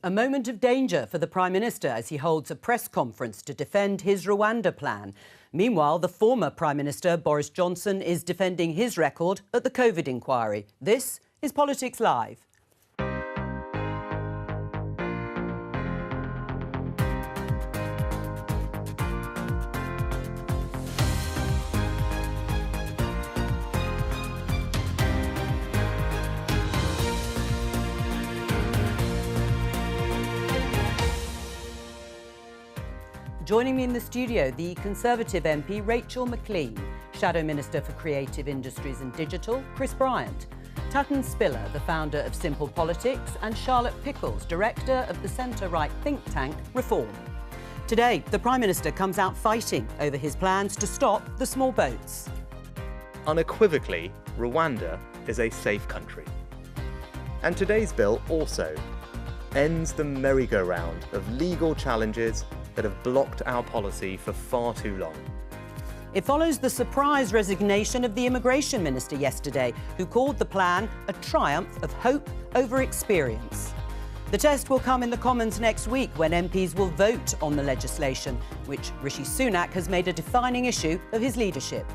A moment of danger for the Prime Minister as he holds a press conference to defend his Rwanda plan. Meanwhile, the former Prime Minister, Boris Johnson, is defending his record at the COVID inquiry. This is Politics Live. Joining me in the studio, the Conservative MP Rachel Maclean, Shadow Minister for Creative Industries and Digital, Chris Bryant, Tutton Spiller, the founder of Simple Politics, and Charlotte Pickles, Director of the centre-right think tank Reform. Today, the Prime Minister comes out fighting over his plans to stop the small boats. Unequivocally, Rwanda is a safe country. And today's bill also ends the merry-go-round of legal challenges that have blocked our policy for far too long. It follows the surprise resignation of the Immigration Minister yesterday, who called the plan a triumph of hope over experience. The test will come in the Commons next week when MPs will vote on the legislation, which Rishi Sunak has made a defining issue of his leadership.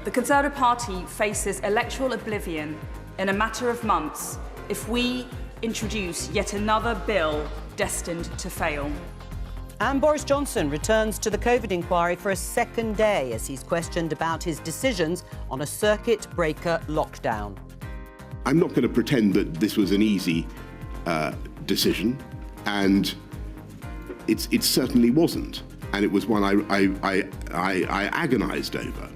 The Conservative Party faces electoral oblivion in a matter of months if we introduce yet another bill destined to fail. And Boris Johnson returns to the COVID inquiry for a second day as he's questioned about his decisions on a circuit breaker lockdown. I'm not going to pretend that this was an easy decision, and it certainly wasn't. And it was one I agonised over.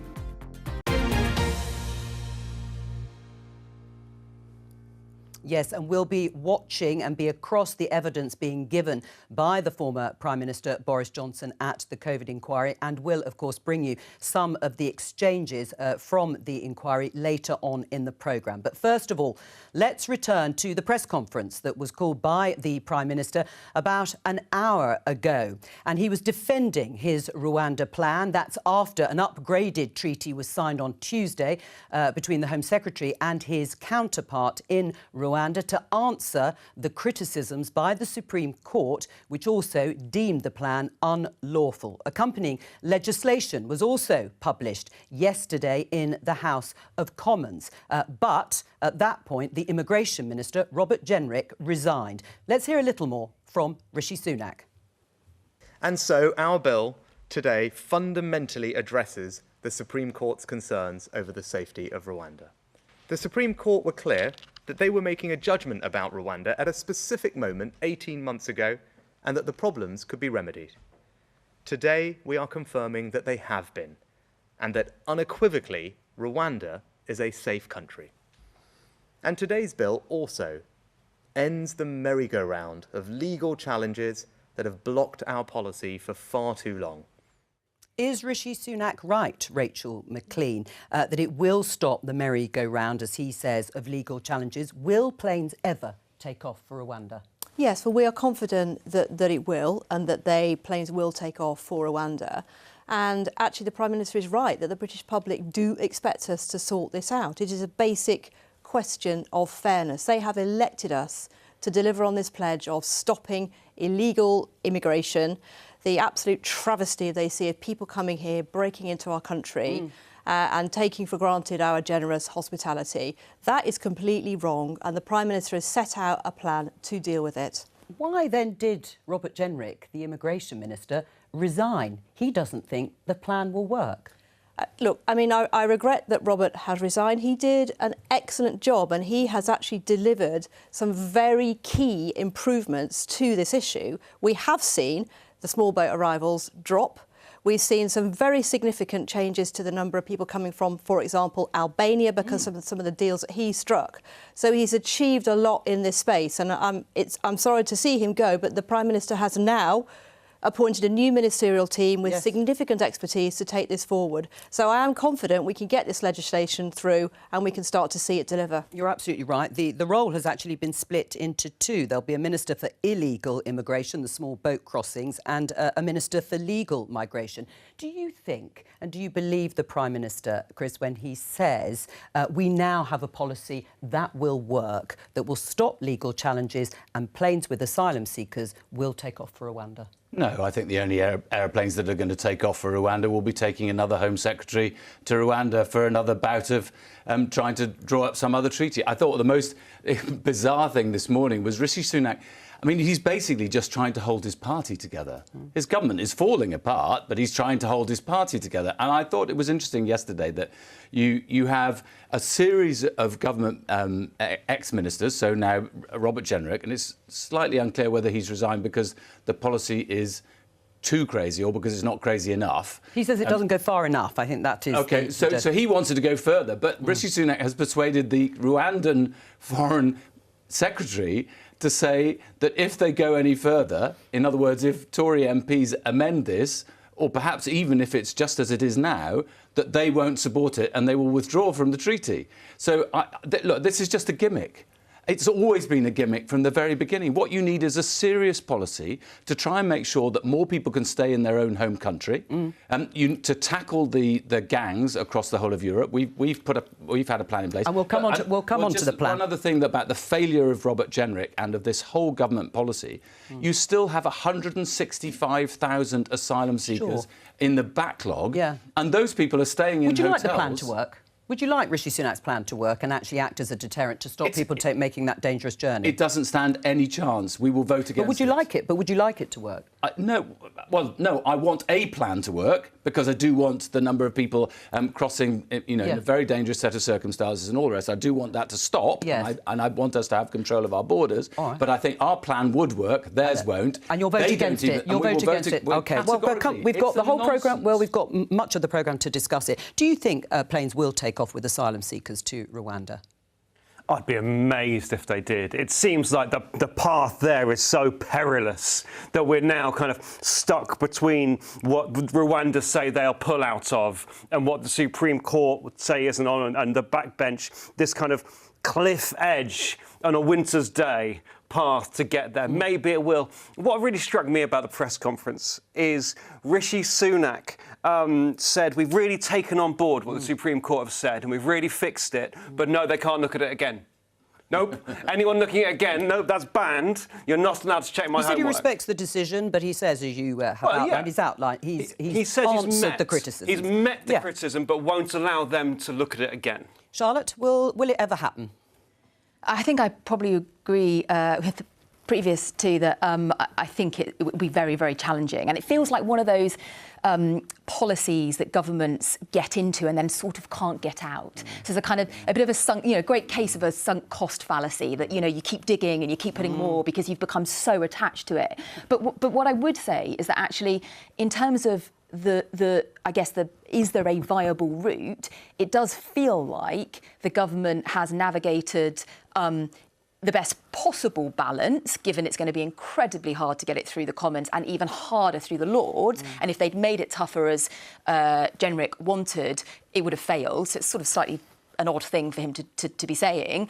Yes, and we'll be watching and be across the evidence being given by the former Prime Minister Boris Johnson at the COVID inquiry, and will, of course, bring you some of the exchanges from the inquiry later on in the programme. But first of all, let's return to the press conference that was called by the Prime Minister about an hour ago. And he was defending his Rwanda plan. That's after an upgraded treaty was signed on Tuesday between the Home Secretary and his counterpart in Rwanda to answer the criticisms by the Supreme Court, which also deemed the plan unlawful. Accompanying legislation was also published yesterday in the House of Commons. But at that point, the Immigration Minister, Robert Jenrick, resigned. Let's hear a little more from Rishi Sunak. And so our bill today fundamentally addresses the Supreme Court's concerns over the safety of Rwanda. The Supreme Court were clear that they were making a judgment about Rwanda at a specific moment 18 months ago, and that the problems could be remedied. Today, we are confirming that they have been, and that unequivocally, Rwanda is a safe country. And today's bill also ends the merry-go-round of legal challenges that have blocked our policy for far too long. Is Rishi Sunak right, Rachel Maclean, that it will stop the merry-go-round, as he says, of legal challenges? Will planes ever take off for Rwanda? Yes, well, we are confident that it will, and that planes will take off for Rwanda. And actually, the Prime Minister is right that the British public do expect us to sort this out. It is a basic question of fairness. They have elected us to deliver on this pledge of stopping illegal immigration, the absolute travesty they see of people coming here, breaking into our country and taking for granted our generous hospitality. That is completely wrong, and the Prime Minister has set out a plan to deal with it. Why then did Robert Jenrick, the Immigration Minister, resign? He doesn't think the plan will work. Look, I mean, I regret that Robert has resigned. He did an excellent job, and he has actually delivered some very key improvements to this issue. We have seen the small boat arrivals drop. We've seen some very significant changes to the number of people coming from, for example, Albania, because of some of the deals that he struck. So he's achieved a lot in this space, and I'm sorry to see him go, but the Prime Minister has now appointed a new ministerial team with Yes. significant expertise to take this forward. So I am confident we can get this legislation through and we can start to see it deliver. You're absolutely right. The role has actually been split into two. There'll be a Minister for Illegal Immigration, the small boat crossings, and a Minister for Legal Migration. Do you think, and do you believe the Prime Minister, Chris, when he says we now have a policy that will work, that will stop legal challenges and planes with asylum seekers will take off for Rwanda? No, I think the only aeroplanes that are going to take off for Rwanda will be taking another Home Secretary to Rwanda for another bout of trying to draw up some other treaty. I thought the most bizarre thing this morning was Rishi Sunak. I mean, he's basically just trying to hold his party together. His government is falling apart, but he's trying to hold his party together. And I thought it was interesting yesterday that you have a series of government ex-ministers, so now Robert Jenrick, and it's slightly unclear whether he's resigned because the policy is too crazy or because it's not crazy enough. He says it doesn't go far enough. I think that is... OK, so he wanted to go further, but Rishi Sunak has persuaded the Rwandan Foreign Secretary to say that if they go any further, in other words, if Tory MPs amend this, or perhaps even if it's just as it is now, that they won't support it and they will withdraw from the treaty. So, look, this is just a gimmick. It's always been a gimmick from the very beginning. What you need is a serious policy to try and make sure that more people can stay in their own home country, to tackle the gangs across the whole of Europe. We've had a plan in place. And we'll come on to the plan. One other thing about the failure of Robert Jenrick and of this whole government policy, you still have 165,000 asylum seekers in the backlog, and those people are staying in hotels. Would you like the plan to work? Would you like Rishi Sunak's plan to work and actually act as a deterrent to stop people making that dangerous journey? It doesn't stand any chance. We will vote against it. But would you like it? But would you like it to work? No. Well, no, I want a plan to work because I do want the number of people crossing, in a very dangerous set of circumstances and all the rest. I do want that to stop. Yes. And I want us to have control of our borders. But I think our plan would work. Theirs won't. And you'll vote against it. You'll vote against it. OK. Well, we've got the whole programme. Well, we've got much of the programme to discuss it. Do you think planes will take off with asylum seekers to Rwanda? I'd be amazed if they did. It seems like the path there is so perilous that we're now kind of stuck between what Rwanda say they'll pull out of and what the Supreme Court would say isn't on, and the backbench, this kind of cliff edge on a winter's day path to get there. Maybe it will. What really struck me about the press conference is Rishi Sunak said, we've really taken on board what the Supreme Court have said and we've really fixed it, but no, they can't look at it again. Nope. Anyone looking at it again, nope, that's banned. You're not allowed to check my homework. He said he respects the decision, but he says, as you have outlined, he's answered the criticism. He's met the criticism, but won't allow them to look at it again. Charlotte, will it ever happen? I think I probably agree with the previous two that I think it would be very, very challenging. And it feels like one of those policies that governments get into and then sort of can't get out. So there's a bit of a sunk, great case of a sunk cost fallacy that, you keep digging and you keep putting more because you've become so attached to it. But what I would say is that actually, in terms of is there a viable route? It does feel like the government has navigated the best possible balance, given it's going to be incredibly hard to get it through the Commons and even harder through the Lords. And if they'd made it tougher as Jenrick wanted, it would have failed. So it's sort of slightly an odd thing for him to be saying.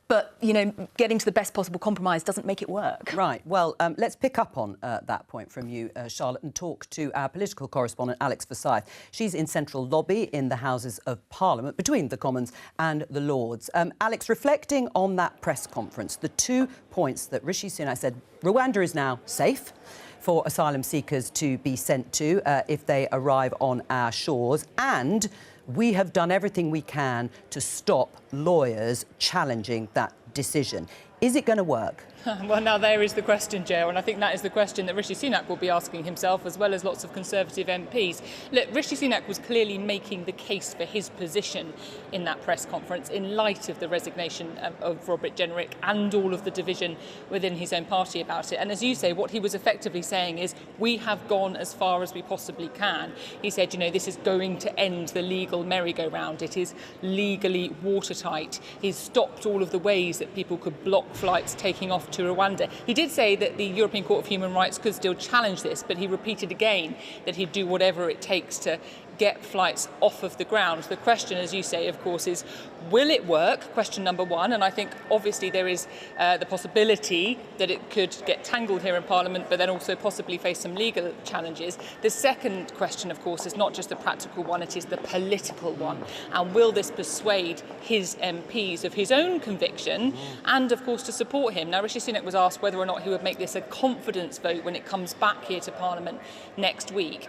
But, getting to the best possible compromise doesn't make it work. Right. Well, let's pick up on that point from you, Charlotte, and talk to our political correspondent, Alex Forsyth. She's in Central Lobby in the Houses of Parliament, between the Commons and the Lords. Alex, reflecting on that press conference, the 2 points that Rishi Sunak said, Rwanda is now safe for asylum seekers to be sent to if they arrive on our shores, and we have done everything we can to stop lawyers challenging that decision. Is it going to work? Well, now there is the question, Jo, and I think that is the question that Rishi Sunak will be asking himself, as well as lots of Conservative MPs. Look, Rishi Sunak was clearly making the case for his position in that press conference in light of the resignation of Robert Jenrick and all of the division within his own party about it. And as you say, what he was effectively saying is, we have gone as far as we possibly can. He said, this is going to end the legal merry-go-round. It is legally watertight. He's stopped all of the ways that people could block flights taking off to Rwanda. He did say that the European Court of Human Rights could still challenge this, but he repeated again that he'd do whatever it takes to get flights off of the ground. The question, as you say, of course, is will it work? Question number one. And I think obviously there is the possibility that it could get tangled here in Parliament, but then also possibly face some legal challenges. The second question, of course, is not just the practical one, it is the political one. And will this persuade his MPs of his own conviction and, of course, to support him? Now, Rishi Sunak was asked whether or not he would make this a confidence vote when it comes back here to Parliament next week.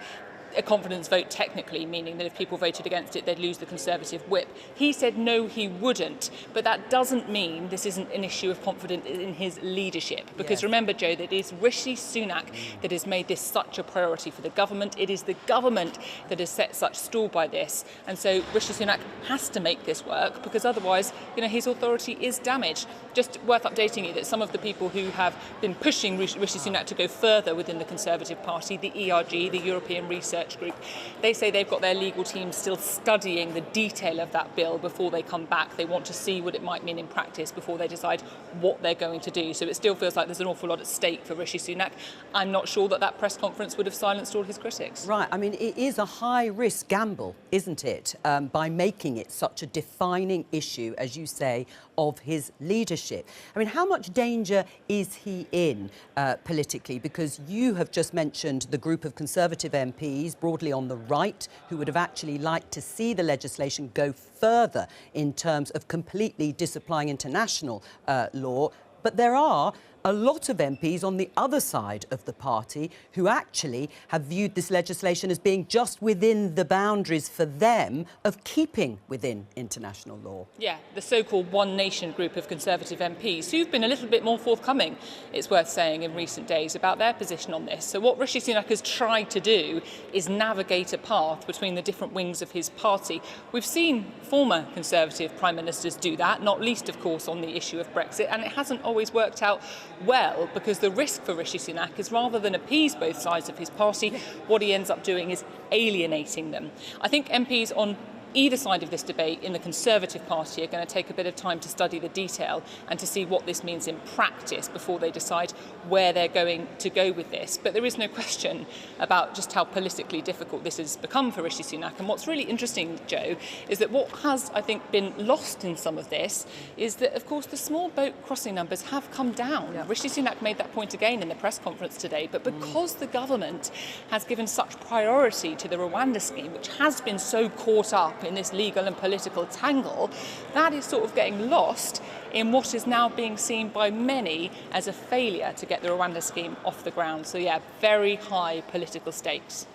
A confidence vote technically, meaning that if people voted against it, they'd lose the Conservative whip. He said no, he wouldn't. But that doesn't mean this isn't an issue of confidence in his leadership. Because remember, Joe, that it is Rishi Sunak that has made this such a priority for the government. It is the government that has set such stall by this. And so Rishi Sunak has to make this work, because otherwise, his authority is damaged. Just worth updating you that some of the people who have been pushing Rishi Sunak to go further within the Conservative Party, the ERG, the European Research Group, they say they've got their legal team still studying the detail of that bill before they come back. They want to see what it might mean in practice before they decide what they're going to do. So it still feels like there's an awful lot at stake for Rishi Sunak. I'm not sure that press conference would have silenced all his critics. Right. I mean, it is a high-risk gamble, isn't it, by making it such a defining issue, as you say, of his leadership. I mean, how much danger is he in politically? Because you have just mentioned the group of Conservative MPs broadly on the right who would have actually liked to see the legislation go further in terms of completely disapplying international law. But there are a lot of MPs on the other side of the party who actually have viewed this legislation as being just within the boundaries for them of keeping within international law. Yeah, the so-called One Nation group of Conservative MPs who've been a little bit more forthcoming, it's worth saying, in recent days about their position on this. So what Rishi Sunak has tried to do is navigate a path between the different wings of his party. We've seen former Conservative Prime Ministers do that, not least, of course, on the issue of Brexit, and it hasn't always worked out well, because the risk for Rishi Sunak is, rather than appease both sides of his party, what he ends up doing is alienating them. I think MPs on either side of this debate in the Conservative Party are going to take a bit of time to study the detail and to see what this means in practice before they decide where they're going to go with this. But there is no question about just how politically difficult this has become for Rishi Sunak. And what's really interesting, Joe, is that what has, I think, been lost in some of this is that, of course, the small boat crossing numbers have come down. Yeah. Rishi Sunak made that point again in the press conference today. But because the government has given such priority to the Rwanda scheme, which has been so caught up in this legal and political tangle, that is sort of getting lost in what is now being seen by many as a failure to get the Rwanda scheme off the ground. So yeah, very high political stakes.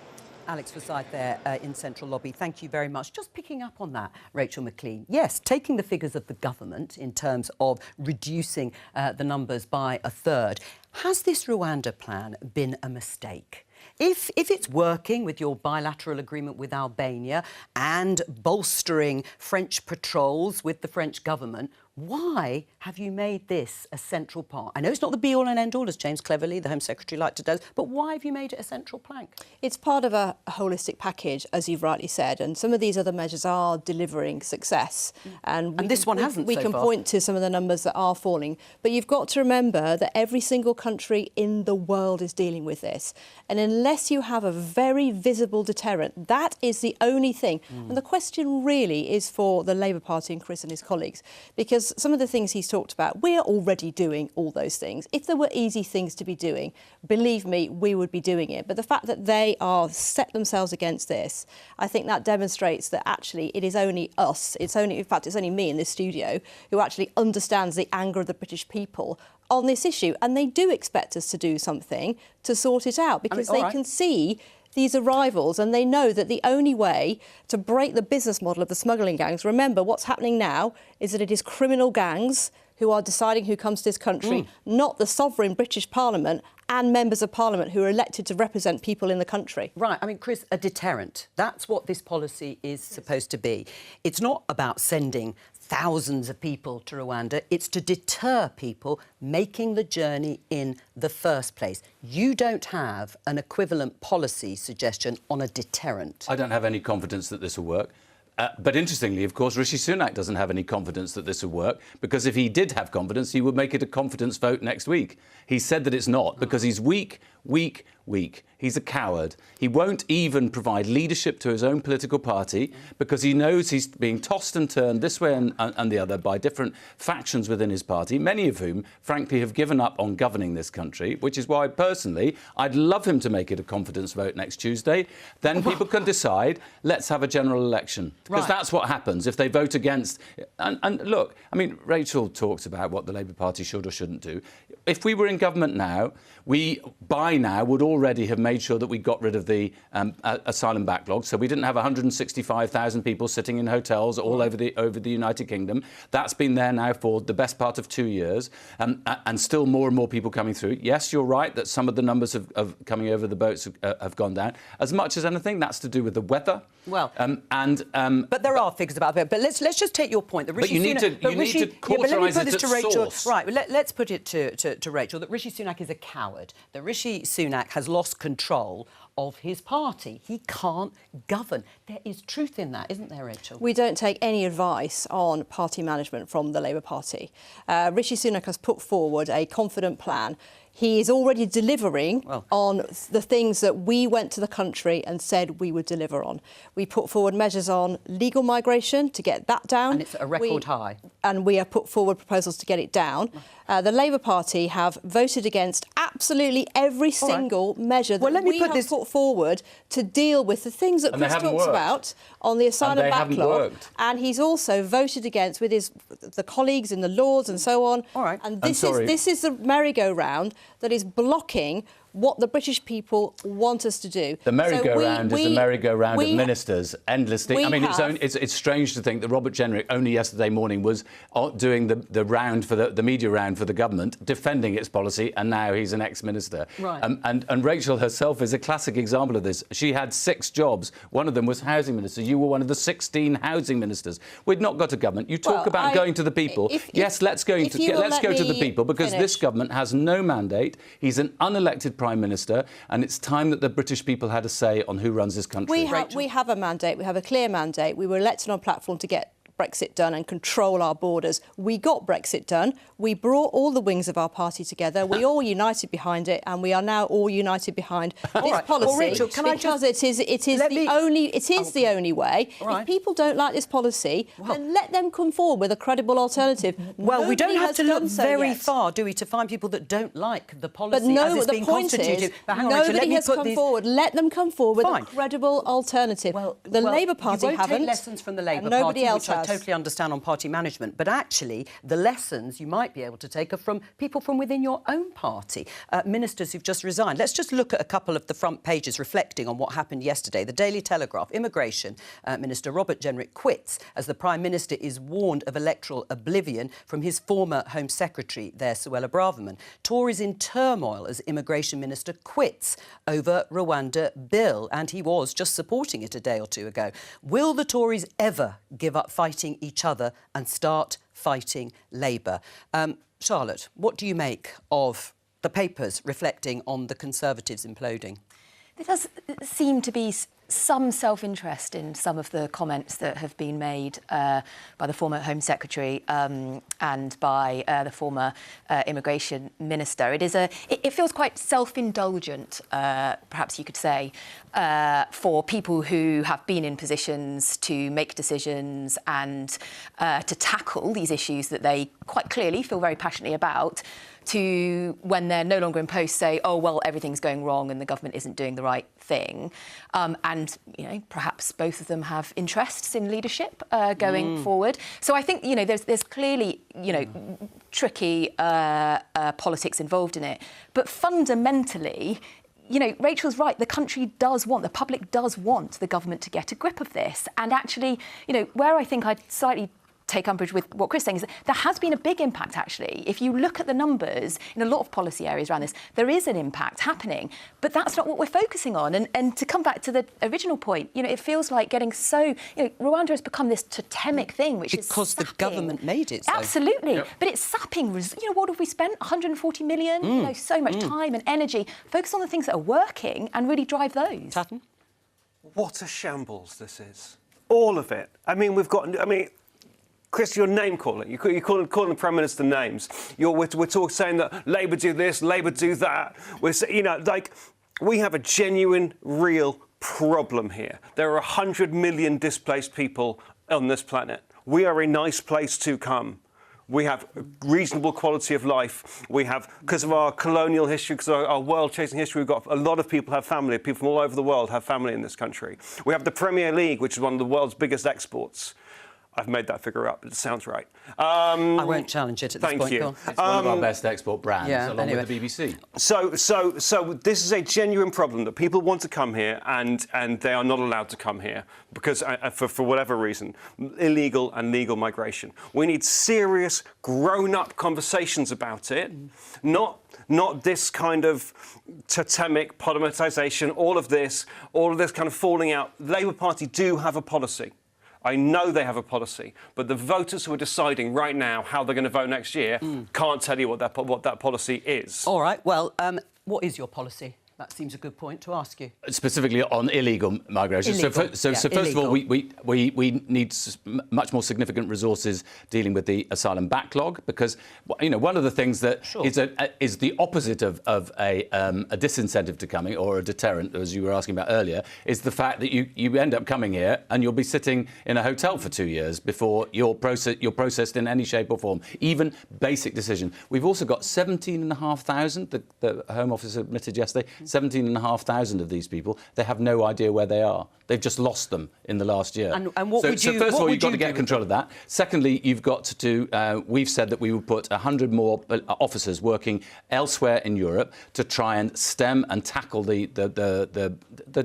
Alex Forsyth there in Central Lobby. Thank you very much. Just picking up on that, Rachel McLean. Yes, taking the figures of the government in terms of reducing the numbers by a third. Has this Rwanda plan been a mistake? If it's working with your bilateral agreement with Albania and bolstering French patrols with the French government, why have you made this a central part? I know it's not the be-all and end-all, as James Cleverly, the Home Secretary, liked to do, but why have you made it a central plank? It's part of a holistic package, as you've rightly said, and some of these other measures are delivering success. And this one hasn't We so can far. point to some of the numbers that are falling, but you've got to remember that every single country in the world is dealing with this. And unless you have a very visible deterrent, that is the only thing. And the question really is for the Labour Party and Chris and his colleagues, because some of the things he's talked about, we're already doing all those things. If there were easy things to be doing, believe me, we would be doing it. But the fact that they are set themselves against this, I think that demonstrates that actually it is only us, it's only me in this studio who actually understands the anger of the British people on this issue. And they do expect us to do something to sort it out, because they can see these arrivals and they know that the only way to break the business model of the smuggling gangs, remember what's happening now is that it is criminal gangs who are deciding who comes to this country, not the sovereign British Parliament and members of Parliament who are elected to represent people in the country. Right. I mean, Chris, a deterrent. That's what this policy is supposed to be. It's not about sending thousands of people to Rwanda. It's to deter people making the journey in the first place. You don't have an equivalent policy suggestion on a deterrent. I don't have any confidence that this will work. But interestingly, of course, Rishi Sunak doesn't have any confidence that this will work, because if he did have confidence, he would make it a confidence vote next week. He said that it's not, because he's weak. He's a coward. He won't even provide leadership to his own political party, because he knows he's being tossed and turned this way and the other by different factions within his party, many of whom, frankly, have given up on governing this country, which is why, personally, I'd love him to make it a confidence vote next Tuesday. Then people can decide, let's have a general election. Because that's what happens if they vote against. And look, I mean, Rachel talks about what the Labour Party should or shouldn't do. If we were in government now, we, by now, would already have made sure that we got rid of the asylum backlog, so we didn't have 165,000 people sitting in hotels all over the United Kingdom. That's been there now for the best part of 2 years, and still more and more people coming through. Yes, you're right that some of the numbers of coming over the boats have gone down. As much as anything, that's to do with the weather. Well, but there are figures about that. But let's just take your point. That Rishi you need to cauterise it at Rachel. source. Right, let's put it to Rachel that Rishi Sunak is a coward. That Rishi Sunak has lost control of his party. He can't govern. There is truth in that, isn't there, Rachel? We don't take any advice on party management from the Labour Party. Rishi Sunak has put forward a confident plan. He is already delivering on the things that we went to the country and said we would deliver on. We put forward measures on legal migration to get that down. And it's a record high. And we have put forward proposals to get it down. The Labour Party have voted against absolutely every single measure that we have put forward to deal with the things that Chris talks about on the asylum backlog. And he's also voted against with the colleagues in the Lords and so on. And this is the merry-go-round that is blocking what the British people want us to do. The merry-go-round is the merry-go-round of ministers endlessly. I mean, it's strange to think that Robert Jenrick only yesterday morning was doing the round for the media round for the government, defending its policy, and now he's an ex-minister. And Rachel herself is a classic example of this. She had 6 jobs. One of them was housing minister. You were one of the 16 housing ministers. We'd not got a government. You talk about going to the people. Yes, let's go to the people, because this government has no mandate. He's an unelected Prime Minister, and it's time that the British people had a say on who runs this country. We have a mandate. We have a clear mandate. We were elected on a platform to get Brexit done and control our borders. We got Brexit done. We brought all the wings of our party together. We all united behind it, and we are now all united behind this policy. Well, Rachel, because it is the only way. If people don't like this policy, then let them come forward with a credible alternative. Well, we don't have to look very far, do we, to find people that don't like the policy as it's being constituted. But nobody has come forward. Let them come forward with a credible alternative. The Labour Party haven't. Take lessons from the Labour Party, nobody else has. I totally understand on party management, but actually the lessons you might be able to take are from people from within your own party, ministers who've just resigned. Let's just look at a couple of the front pages reflecting on what happened yesterday. The Daily Telegraph, Immigration Minister Robert Jenrick quits as the Prime Minister is warned of electoral oblivion from his former Home Secretary there, Suella Braverman. Tories in turmoil as Immigration Minister quits over Rwanda bill, and he was just supporting it a day or two ago. Will the Tories ever give up fighting each other and start fighting Labour? Charlotte, what do you make of the papers reflecting on the Conservatives imploding? There does seem to be some self-interest in some of the comments that have been made by the former Home Secretary and by the former Immigration Minister. It feels quite self-indulgent, perhaps you could say, for people who have been in positions to make decisions and to tackle these issues that they quite clearly feel very passionately about, to, when they're no longer in post, say, oh, well, everything's going wrong and the government isn't doing the right thing. And, you know, perhaps both of them have interests in leadership going forward. So I think, you know, there's clearly, you know, tricky politics involved in it. But fundamentally, you know, Rachel's right. The public does want the government to get a grip of this. And actually, you know, where I think I'd slightly take umbrage with what Chris is saying is that there has been a big impact, actually. If you look at the numbers in a lot of policy areas around this, there is an impact happening. But that's not what we're focusing on. And to come back to the original point, you know, it feels like getting so... You know, Rwanda has become this totemic thing, which is because the government made it so. Absolutely. Yep. But it's sapping... You know, what have we spent? 140 million? You know, so much time and energy. Focus on the things that are working and really drive those. Tatton? What a shambles this is. All of it. I mean, Chris, you're name-calling. You're calling the Prime Minister names. We're talking saying that Labour do this, Labour do that. We have a genuine, real problem here. There are 100 million displaced people on this planet. We are a nice place to come. We have a reasonable quality of life. We have, because of our colonial history, because of our world-chasing history, we've got a lot of people have family. People from all over the world have family in this country. We have the Premier League, which is one of the world's biggest exports. I've made that figure up, but it sounds right. I won't challenge it at this point. Thank you. It's one of our best export brands, along with the BBC. So this is a genuine problem that people want to come here and they are not allowed to come here because, for whatever reason, illegal and legal migration. We need serious, grown-up conversations about it, not this kind of totemic polymetisation, all of this kind of falling out. The Labour Party do have a policy. I know they have a policy, but the voters who are deciding right now how they're going to vote next year can't tell you what that policy is. All right. Well, what is your policy? That seems a good point to ask you. Specifically on illegal migration. Illegal, So first of all, we need much more significant resources dealing with the asylum backlog, because one of the things that is the opposite of a disincentive to coming, or a deterrent, as you were asking about earlier, is the fact that you end up coming here and you'll be sitting in a hotel for 2 years before you're processed in any shape or form, even basic decision. We've also got 17,500. The Home Office admitted yesterday. 17,500 of these people, they have no idea where they are. They've just lost them in the last year. And what would you So first of all, you've got to get control of that. Secondly, you've got to, we've said that we will put 100 more officers working elsewhere in Europe to try and stem and tackle the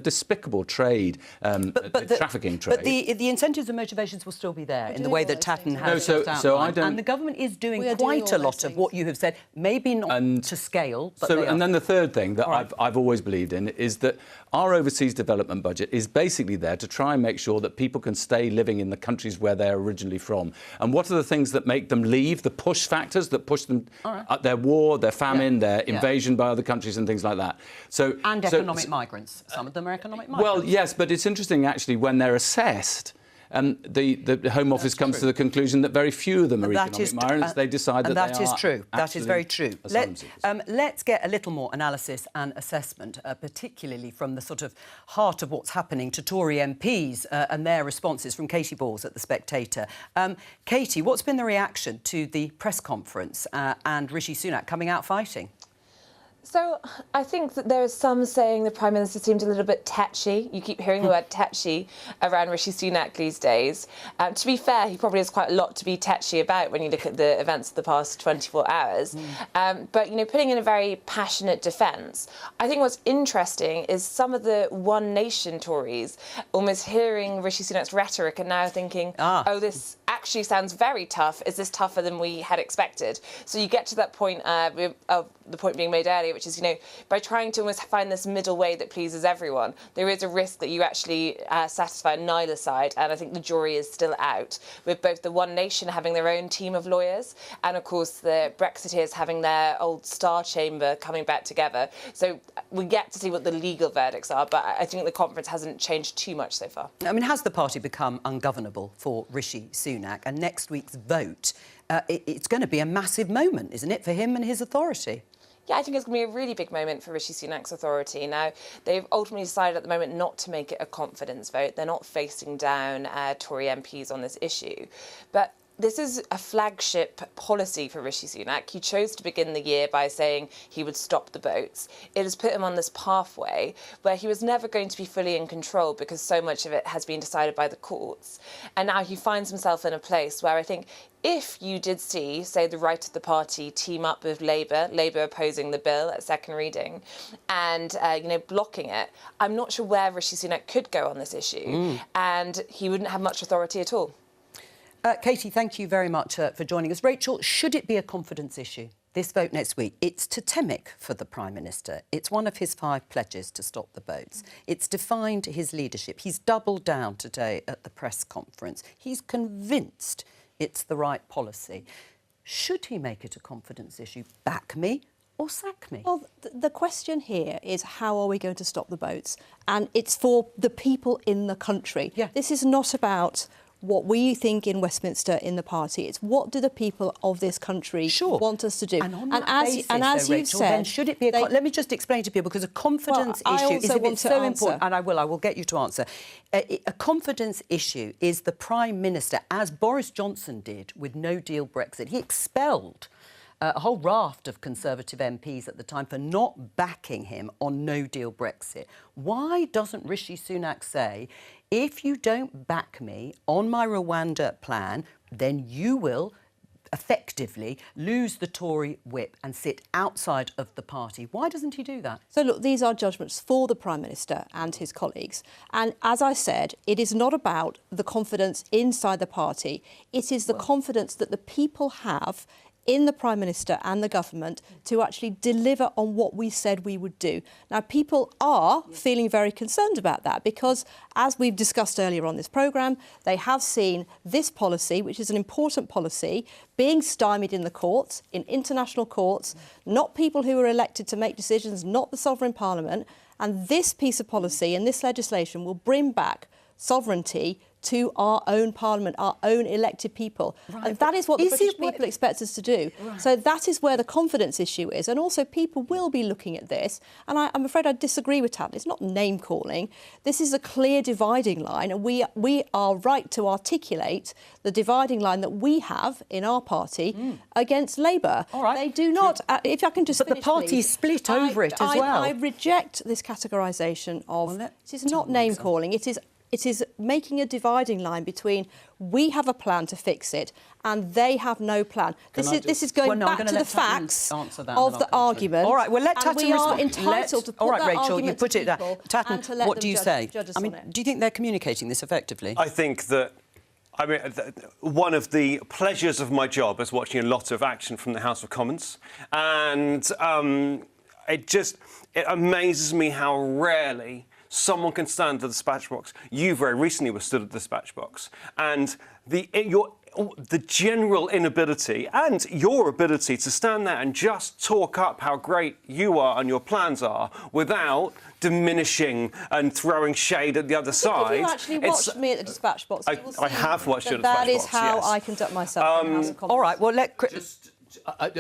despicable trade, the trafficking trade. But the incentives and motivations will still be there in the way that Tatton has just outlined. And the government is doing quite a lot of what you have said, maybe not to scale, but they are. And then the third thing that I've always believed in is that our overseas development budget is basically there to try and make sure that people can stay living in the countries where they're originally from. And what are the things that make them leave, the push factors that push them, their war, their famine, their invasion by other countries and things like that. And economic migrants. Some of them are economic migrants. Well, yes, but it's interesting, actually, when they're assessed, the Home Office comes to the conclusion that very few of them are economic migrants. They decide that they are. And that is true. That is very true. Let's get a little more analysis and assessment, particularly from the sort of heart of what's happening to Tory MPs and their responses, from Katie Balls at The Spectator. Katie, what's been the reaction to the press conference and Rishi Sunak coming out fighting? So I think that there are some saying the Prime Minister seemed a little bit tetchy. You keep hearing the word tetchy around Rishi Sunak these days. To be fair, he probably has quite a lot to be tetchy about when you look at the events of the past 24 hours. But, putting in a very passionate defence, I think what's interesting is some of the One Nation Tories almost hearing Rishi Sunak's rhetoric and now thinking, oh, this actually sounds very tough. Is this tougher than we had expected? So you get to that point of the point being made earlier, which is, by trying to almost find this middle way that pleases everyone, there is a risk that you actually satisfy neither side. And I think the jury is still out, with both the One Nation having their own team of lawyers and, of course, the Brexiteers having their old Star Chamber coming back together. So we get to see what the legal verdicts are, but I think the conference hasn't changed too much so far. I mean, has the party become ungovernable for Rishi Sunak? And next week's vote, it's going to be a massive moment, isn't it, for him and his authority? Yeah, I think it's going to be a really big moment for Rishi Sunak's authority. Now, they've ultimately decided at the moment not to make it a confidence vote. They're not facing down Tory MPs on this issue. But this is a flagship policy for Rishi Sunak. He chose to begin the year by saying he would stop the votes. It has put him on this pathway where he was never going to be fully in control because so much of it has been decided by the courts. And now he finds himself in a place where I think if you did see, say, the right of the party team up with Labour opposing the bill at second reading and, blocking it, I'm not sure where Rishi Sunak could go on this issue. And he wouldn't have much authority at all. Katie, thank you very much for joining us. Rachel, should it be a confidence issue, this vote next week? It's totemic for the Prime Minister. It's one of his 5 pledges to stop the votes. It's defined his leadership. He's doubled down today at the press conference. He's convinced it's the right policy. Should he make it a confidence issue? Back me or sack me? Well, the question here is how are we going to stop the boats? And it's for the people in the country. Yeah. This is not about what we think in Westminster in the party. It's what do the people of this country want us to do. And on that basis, as though, you've Rachel, said, then should it be let me just explain to people, because a confidence issue is so important, and I will get you to answer. A confidence issue is the Prime Minister, as Boris Johnson did with no-deal Brexit. He expelled a whole raft of Conservative MPs at the time for not backing him on no-deal Brexit. Why doesn't Rishi Sunak say, if you don't back me on my Rwanda plan, then you will effectively lose the Tory whip and sit outside of the party? Why doesn't he do that? So, look, these are judgments for the Prime Minister and his colleagues. And as I said, it is not about the confidence inside the party. It is the confidence that the people have in the Prime Minister and the government to actually deliver on what we said we would do. Now, people are feeling very concerned about that because, as we've discussed earlier on this programme, they have seen this policy, which is an important policy, being stymied in the courts, in international courts, not people who are elected to make decisions, not the sovereign parliament. And this piece of policy and this legislation will bring back sovereignty to our own parliament, our own elected people. Right, and that is what the British people expect us to do. Right. So that is where the confidence issue is. And also people will be looking at this. And I'm afraid I disagree with Tab. It's not name-calling. This is a clear dividing line. And we are right to articulate the dividing line that we have in our party against Labour. All right. They do not... if I can just finish, the party's split over it as well. I reject this categorisation of... this is not name-calling. It is making a dividing line between we have a plan to fix it and they have no plan. This is going back to the facts of the argument. All right, well, let Tatton we are entitled to put that Rachel, argument you put it to Tatton, what do you say? I mean, do you think they're communicating this effectively? I think that one of the pleasures of my job is watching a lot of action from the House of Commons, and it amazes me how rarely someone can stand at the dispatch box. You very recently were stood at the dispatch box, and the general inability and your ability to stand there and just talk up how great you are and your plans are without diminishing and throwing shade at the other side. You actually watched me at the dispatch box. I have watched you at the dispatch box. That is how I conduct myself in the House of Commons. All right, well,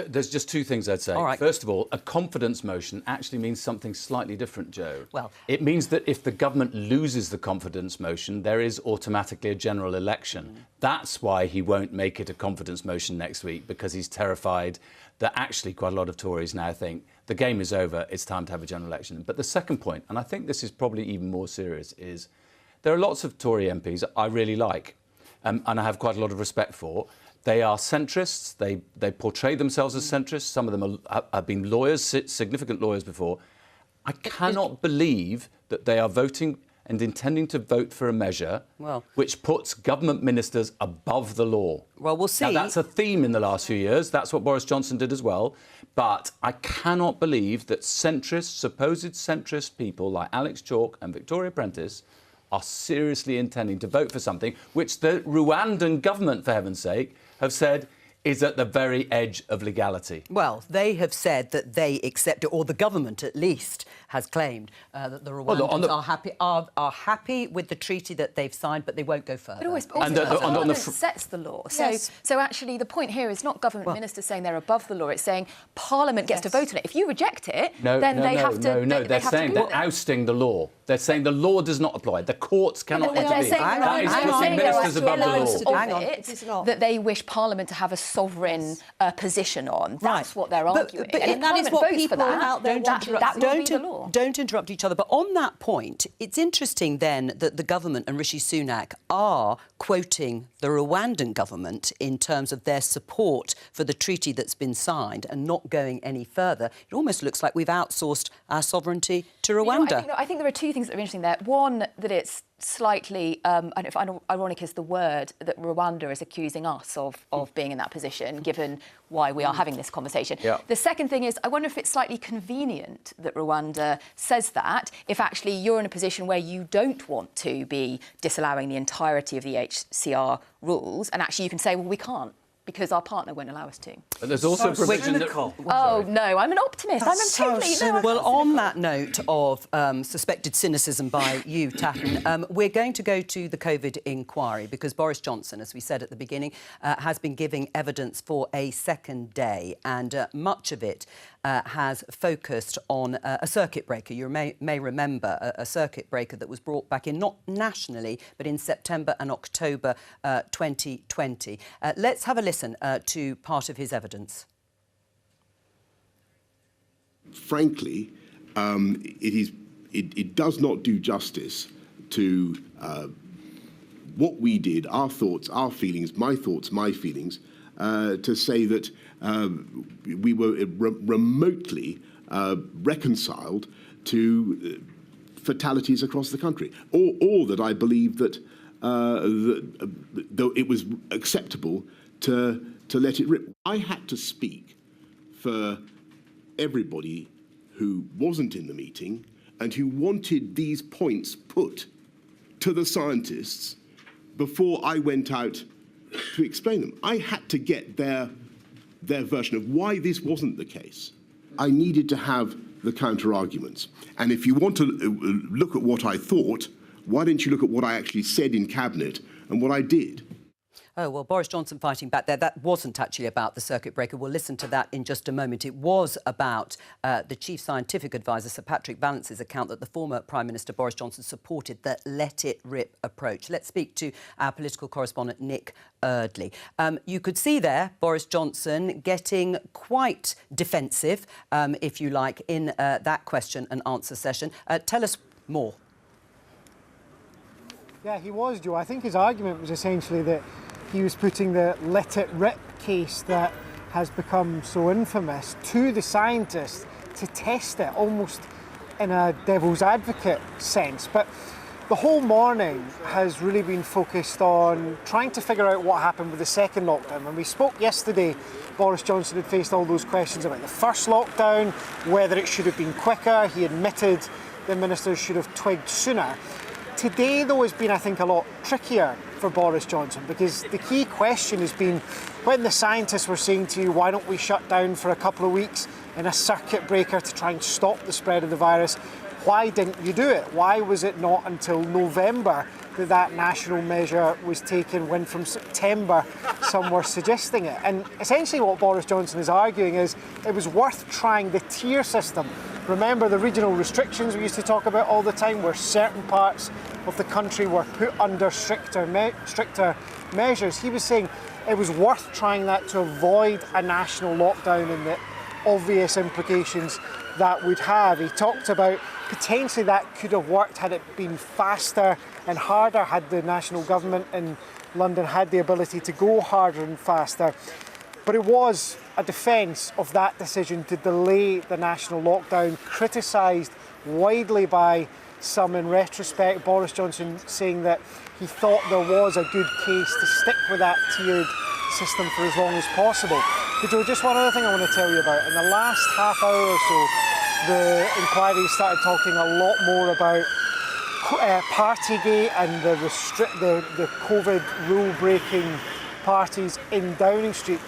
there's just two things I'd say. All right. First of all, a confidence motion actually means something slightly different, Joe. Well, it means that if the government loses the confidence motion, there is automatically a general election. That's why he won't make it a confidence motion next week, because he's terrified that actually quite a lot of Tories now think the game is over, it's time to have a general election. But the second point, and I think this is probably even more serious, is there are lots of Tory MPs I really like, and I have quite a lot of respect for. They are centrists. They portray themselves as centrists. Some of them have been lawyers, significant lawyers before. I cannot believe that they are voting and intending to vote for a measure which puts government ministers above the law. Well, we'll see. Now, that's a theme in the last few years. That's what Boris Johnson did as well. But I cannot believe that centrist, supposed centrist people like Alex Chalk and Victoria Prentice are seriously intending to vote for something which the Rwandan government, for heaven's sake, have said is at the very edge of legality. Well, they have said that they accept it, or the government at least has claimed that the Rwandans are happy with the treaty that they've signed, but they won't go further. But always, the government sets the law. So actually the point here is not government ministers saying they're above the law, it's saying Parliament gets to vote on it. If you reject it, then they have to... No, they're saying they're ousting the law. They're saying the law does not apply. The courts cannot intervene. That is putting ministers above the law. Hang on. That they wish Parliament to have a sovereign position on. That's what they're arguing. And that is what people out there want. That will be the law. Don't interrupt each other. But on that point, it's interesting then that the government and Rishi Sunak are quoting the Rwandan government in terms of their support for the treaty that's been signed and not going any further. It almost looks like we've outsourced our sovereignty to Rwanda. I think there are two things that are interesting there. One, that it's slightly, I don't know if ironic is the word, that Rwanda is accusing us of being in that position, given why we are having this conversation. Yeah. The second thing is, I wonder if it's slightly convenient that Rwanda says that, if actually you're in a position where you don't want to be disallowing the entirety of the HCR rules, and actually you can say, well, we can't because our partner won't allow us to. But there's also a provision that... Oh, no, I'm an optimist. Well, on that note of suspected cynicism by you, Tatton, we're going to go to the COVID inquiry because Boris Johnson, as we said at the beginning, has been giving evidence for a second day, and much of it has focused on a circuit breaker. You may remember a circuit breaker that was brought back in, not nationally, but in September and October 2020. Let's have a listen to part of his evidence. Frankly, it does not do justice to what we did, our thoughts, our feelings, my thoughts, my feelings, to say that we were remotely reconciled to fatalities across the country, or that I believe that though it was acceptable to let it rip. I had to speak for everybody who wasn't in the meeting and who wanted these points put to the scientists before I went out to explain them. I had to get their version of why this wasn't the case. I needed to have the counter-arguments. And if you want to look at what I thought, why don't you look at what I actually said in Cabinet and what I did? Oh, well, Boris Johnson fighting back there. That wasn't actually about the circuit breaker. We'll listen to that in just a moment. It was about the Chief Scientific Advisor, Sir Patrick Vallance's account that the former Prime Minister Boris Johnson supported the let-it-rip approach. Let's speak to our political correspondent, Nick Eardley. You could see there Boris Johnson getting quite defensive, if you like, in that question and answer session. Tell us more. Yeah, he was, Joe. I think his argument was essentially that he was putting the let-it-rip case that has become so infamous to the scientists to test it, almost in a devil's advocate sense. But the whole morning has really been focused on trying to figure out what happened with the second lockdown. When we spoke yesterday, Boris Johnson had faced all those questions about the first lockdown, whether it should have been quicker. He admitted the ministers should have twigged sooner. Today, though, has been, I think, a lot trickier for Boris Johnson, because the key question has been when the scientists were saying to you, why don't we shut down for a couple of weeks in a circuit breaker to try and stop the spread of the virus, why didn't you do it? Why was it not until November that that national measure was taken, when from September some were suggesting it? And essentially what Boris Johnson is arguing is it was worth trying the tier system. Remember the regional restrictions we used to talk about all the time, where certain parts of the country were put under stricter measures. He was saying it was worth trying that to avoid a national lockdown and the obvious implications that would have. He talked about potentially that could have worked had it been faster and harder, had the national government in London had the ability to go harder and faster. But it was a defence of that decision to delay the national lockdown, criticised widely by some in retrospect. Boris Johnson saying that he thought there was a good case to stick with that tiered system for as long as possible. But Joe, just one other thing I want to tell you about. In the last half hour or so, the inquiry started talking a lot more about Partygate and the COVID rule-breaking parties in Downing Street.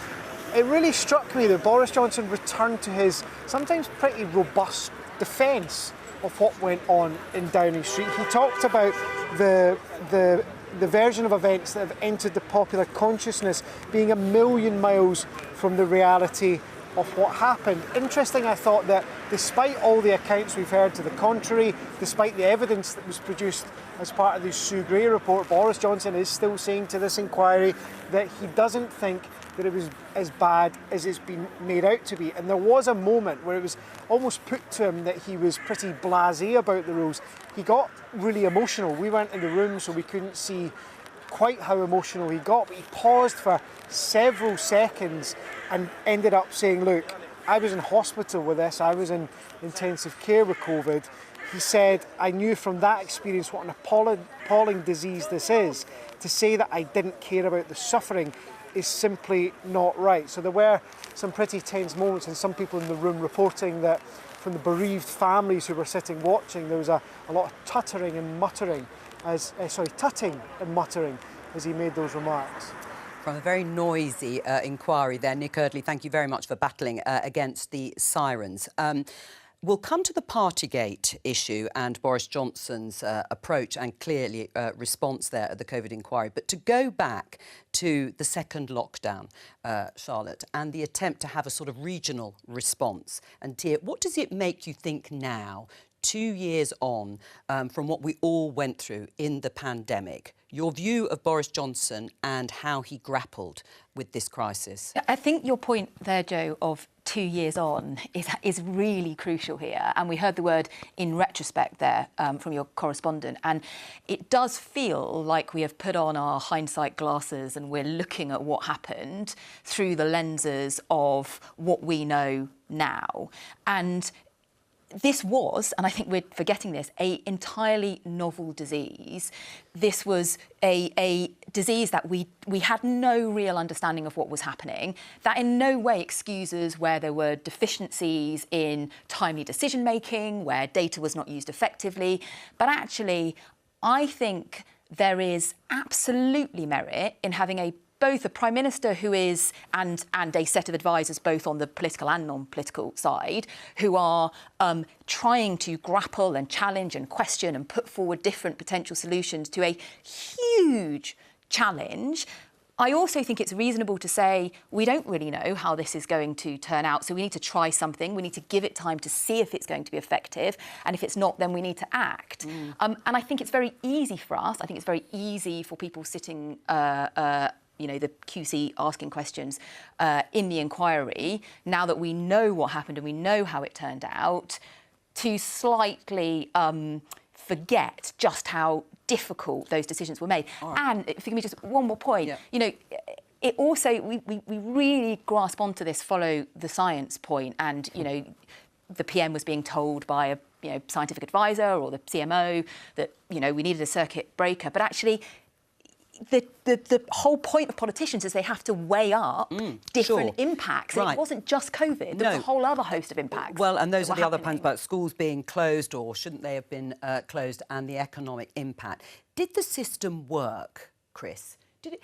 It really struck me that Boris Johnson returned to his sometimes pretty robust defence of what went on in Downing Street. He talked about the version of events that have entered the popular consciousness being a million miles from the reality of what happened. Interesting, I thought, that despite all the accounts we've heard to the contrary, despite the evidence that was produced as part of the Sue Gray report, Boris Johnson is still saying to this inquiry that he doesn't think that it was as bad as it's been made out to be. And there was a moment where it was almost put to him that he was pretty blasé about the rules. He got really emotional. We weren't in the room, so we couldn't see quite how emotional he got, but he paused for several seconds and ended up saying, look, I was in hospital with this, I was in intensive care with COVID. He said, I knew from that experience what an appalling disease this is. To say that I didn't care about the suffering is simply not right. So there were some pretty tense moments, and some people in the room reporting that from the bereaved families who were sitting watching, there was a lot of tutting and muttering as he made those remarks. From a very noisy inquiry there. Nick Eardley, thank you very much for battling against the sirens. We'll come to the Partygate issue and Boris Johnson's approach and clearly response there at the COVID inquiry. But to go back to the second lockdown, Charlotte, and the attempt to have a sort of regional response. And Tia, what does it make you think now, 2 years on from what we all went through in the pandemic, your view of Boris Johnson and how he grappled with this crisis? I think your point there, Jo, of 2 years on is really crucial here. And we heard the word in retrospect there from your correspondent. And it does feel like we have put on our hindsight glasses and we're looking at what happened through the lenses of what we know now. And this was, and I think we're forgetting this, an entirely novel disease. This was a disease that we had no real understanding of what was happening. That in no way excuses where there were deficiencies in timely decision-making, where data was not used effectively. But actually, I think there is absolutely merit in having both a Prime Minister who is, and a set of advisers both on the political and non-political side, who are trying to grapple and challenge and question and put forward different potential solutions to a huge challenge. I also think it's reasonable to say we don't really know how this is going to turn out, so we need to try something. We need to give it time to see if it's going to be effective, and if it's not, then we need to act. And I think it's very easy for us. I think it's very easy for people sitting the QC asking questions in the inquiry, now that we know what happened and we know how it turned out, to slightly forget just how difficult those decisions were made. Right. And if you give me just one more point, it also, we really grasp onto this follow the science point, and, the PM was being told by a scientific advisor or the CMO that, we needed a circuit breaker, but actually the whole point of politicians is they have to weigh up different impacts. Right. It wasn't just COVID. There was a whole other host of impacts. Well, and those are the other points about schools being closed, or shouldn't they have been closed, and the economic impact. Did the system work, Chris? Did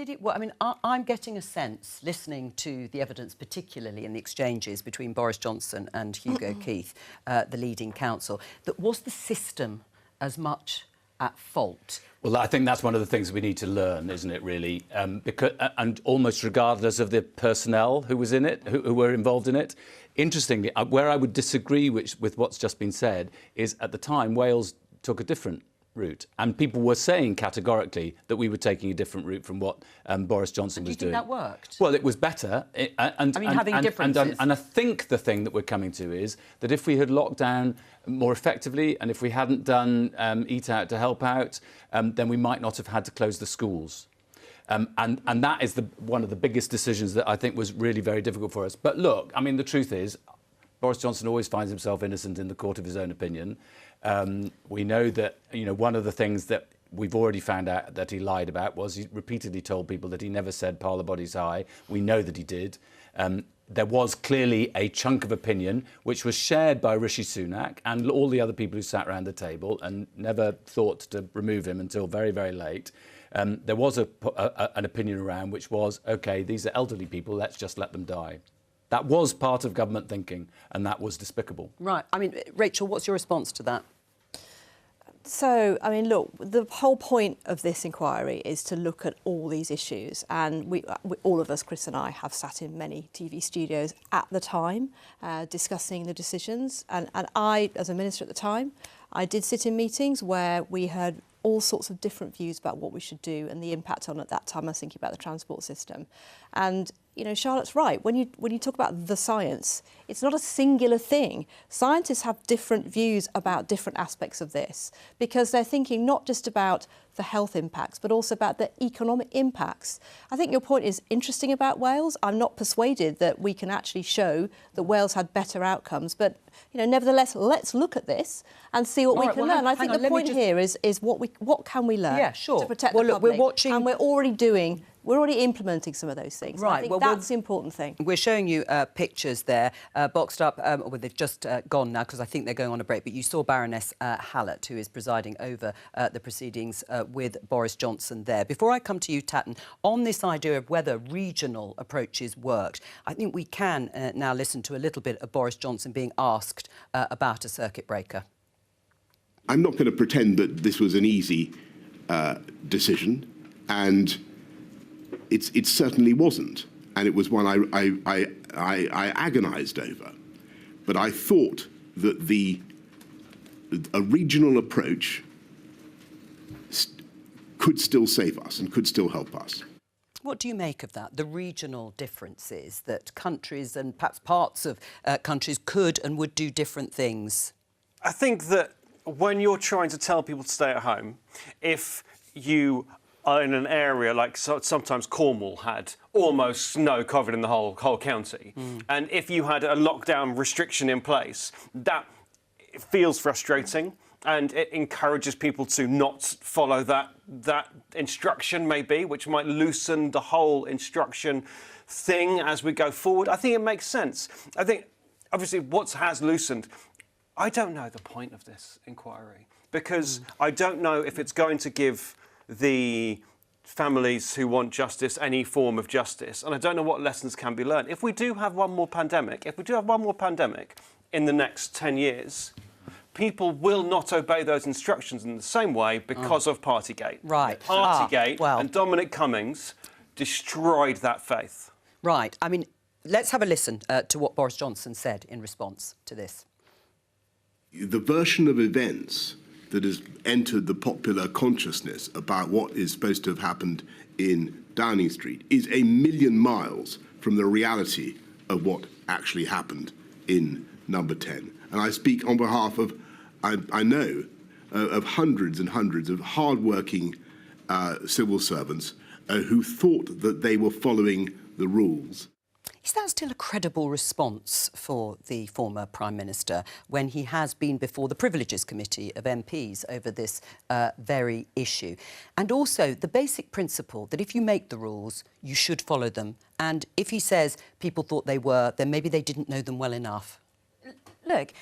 it work? I mean, I'm getting a sense, listening to the evidence, particularly in the exchanges between Boris Johnson and Hugo Keith, the leading counsel, that was the system as much at fault? Well, I think that's one of the things we need to learn, isn't it, really? Because, and almost regardless of the personnel who was in it, who were involved in it. Interestingly, where I would disagree with what's just been said is, at the time, Wales took a different route, and people were saying categorically that we were taking a different route from what Boris Johnson was doing. Do you think that worked? Well, it was better. Having differences. And I think the thing that we're coming to is that if we had locked down more effectively, and if we hadn't done Eat Out to help out, then we might not have had to close the schools. And that is one of the biggest decisions that I think was really very difficult for us. But look, I mean, the truth is, Boris Johnson always finds himself innocent in the court of his own opinion. We know that, one of the things that we've already found out that he lied about was he repeatedly told people that he never said "Parle bodies high." We know that he did. There was clearly a chunk of opinion which was shared by Rishi Sunak and all the other people who sat around the table and never thought to remove him until very, very late. There was an opinion around which was, OK, these are elderly people, let's just let them die. That was part of government thinking, and that was despicable. Right. I mean, Rachel, what's your response to that? So, I mean, look, the whole point of this inquiry is to look at all these issues. And we all of us, Chris and I, have sat in many TV studios at the time discussing the decisions. And I, as a minister at the time, I did sit in meetings where we heard all sorts of different views about what we should do and the impact on, at that time, I was thinking about the transport system. And, Charlotte's right. When you talk about the science, it's not a singular thing. Scientists have different views about different aspects of this because they're thinking not just about the health impacts, but also about the economic impacts. I think your point is interesting about Wales. I'm not persuaded that we can actually show that Wales had better outcomes, but nevertheless, let's look at this and see what we can learn. I think the point here is what can we learn to protect the public? We're watching. And we're already doing we're already implementing some of those things. Right. I think that's the important thing. We're showing you pictures there, boxed up. Well, they've just gone now because I think they're going on a break. But you saw Baroness Hallett, who is presiding over the proceedings with Boris Johnson there. Before I come to you, Tatton, on this idea of whether regional approaches worked, I think we can now listen to a little bit of Boris Johnson being asked about a circuit breaker. I'm not going to pretend that this was an easy decision, and it certainly wasn't, and it was one I agonised over. But I thought that a regional approach could still save us and could still help us. What do you make of that, the regional differences, that countries and perhaps parts of countries could and would do different things? I think that when you're trying to tell people to stay at home, if you are in an area like sometimes Cornwall had almost no COVID in the whole county, and if you had a lockdown restriction in place, that feels frustrating and it encourages people to not follow that instruction maybe, which might loosen the whole instruction thing as we go forward. I think it makes sense. I think obviously what has loosened, I don't know the point of this inquiry, because I don't know if it's going to give the families who want justice any form of justice, and I don't know what lessons can be learned. If we do have one more pandemic, in the next 10 years, people will not obey those instructions in the same way because of Partygate. Right. Partygate and Dominic Cummings destroyed that faith. Right. I mean, let's have a listen to what Boris Johnson said in response to this. The version of events that has entered the popular consciousness about what is supposed to have happened in Downing Street is a million miles from the reality of what actually happened in Number 10. And I speak on behalf of, I know, of hundreds and hundreds of hard-working civil servants who thought that they were following the rules. Is that still a credible response for the former Prime Minister when he has been before the Privileges Committee of MPs over this very issue? And also the basic principle that if you make the rules, you should follow them. And if he says people thought they were, then maybe they didn't know them well enough. Look,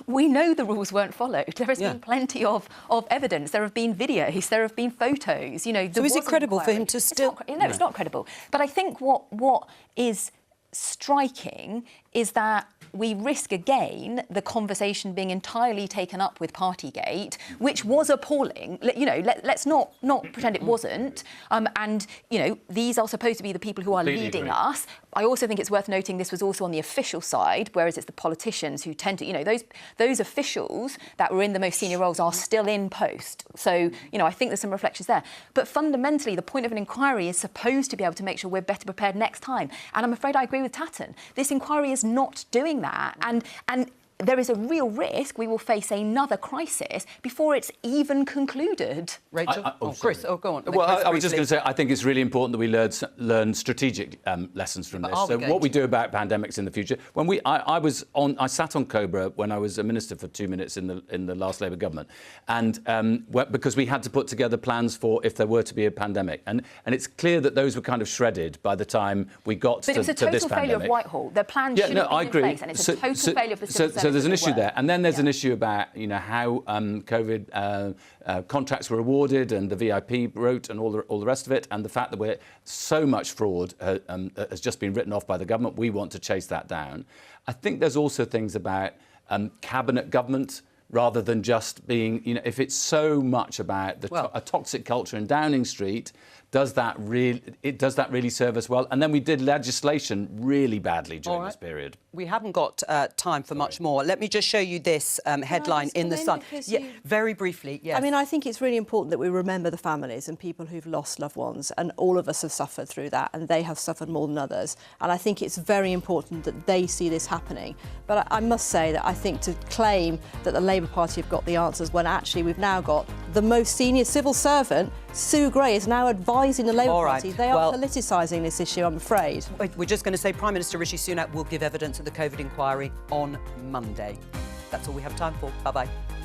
we know the rules weren't followed. There has been plenty of evidence. There have been videos, there have been photos. You know, so is it credible for him to still? No, it's not credible. But I think what is striking is that we risk again the conversation being entirely taken up with Partygate, which was appalling. You know, let's not pretend it wasn't. And you know, these are supposed to be the people who are leading us. I also think it's worth noting this was also on the official side, whereas it's the politicians who tend to, you know, those officials that were in the most senior roles are still in post. So, you know, I think there's some reflections there. But fundamentally, the point of an inquiry is supposed to be able to make sure we're better prepared next time. And I'm afraid I agree with Tatton. This inquiry is not doing that. And there is a real risk we will face another crisis before it's even concluded. Rachel? Chris, go on. Well, I was just going to say, I think it's really important that we learn strategic lessons from this. So what we do about pandemics in the future. When I sat on Cobra when I was a minister for 2 minutes in the last Labour government, and because we had to put together plans for if there were to be a pandemic, and it's clear that those were kind of shredded by the time we got to this pandemic. But it was a total failure of Whitehall. Their plan should have been in place, and it's a total failure of the civil service. So there's an issue there, and then there's an issue about how COVID contracts were awarded and the VIP route and all the rest of it, and the fact that we're so much fraud has just been written off by the government. We want to chase that down. I think there's also things about cabinet government rather than just being, if it's so much about a toxic culture in Downing Street. Does that really serve us well? And then we did legislation really badly during this period. We haven't got time for much more. Let me just show you this headline in The Sun. Very briefly, yes. I mean, I think it's really important that we remember the families and people who've lost loved ones, and all of us have suffered through that, and they have suffered more than others. And I think it's very important that they see this happening. But I must say that I think to claim that the Labour Party have got the answers when actually we've now got the most senior civil servant, Sue Gray, is now advising the Labour Party. They are politicising this issue, I'm afraid. We're just going to say Prime Minister Rishi Sunak will give evidence at the COVID inquiry on Monday. That's all we have time for. Bye-bye.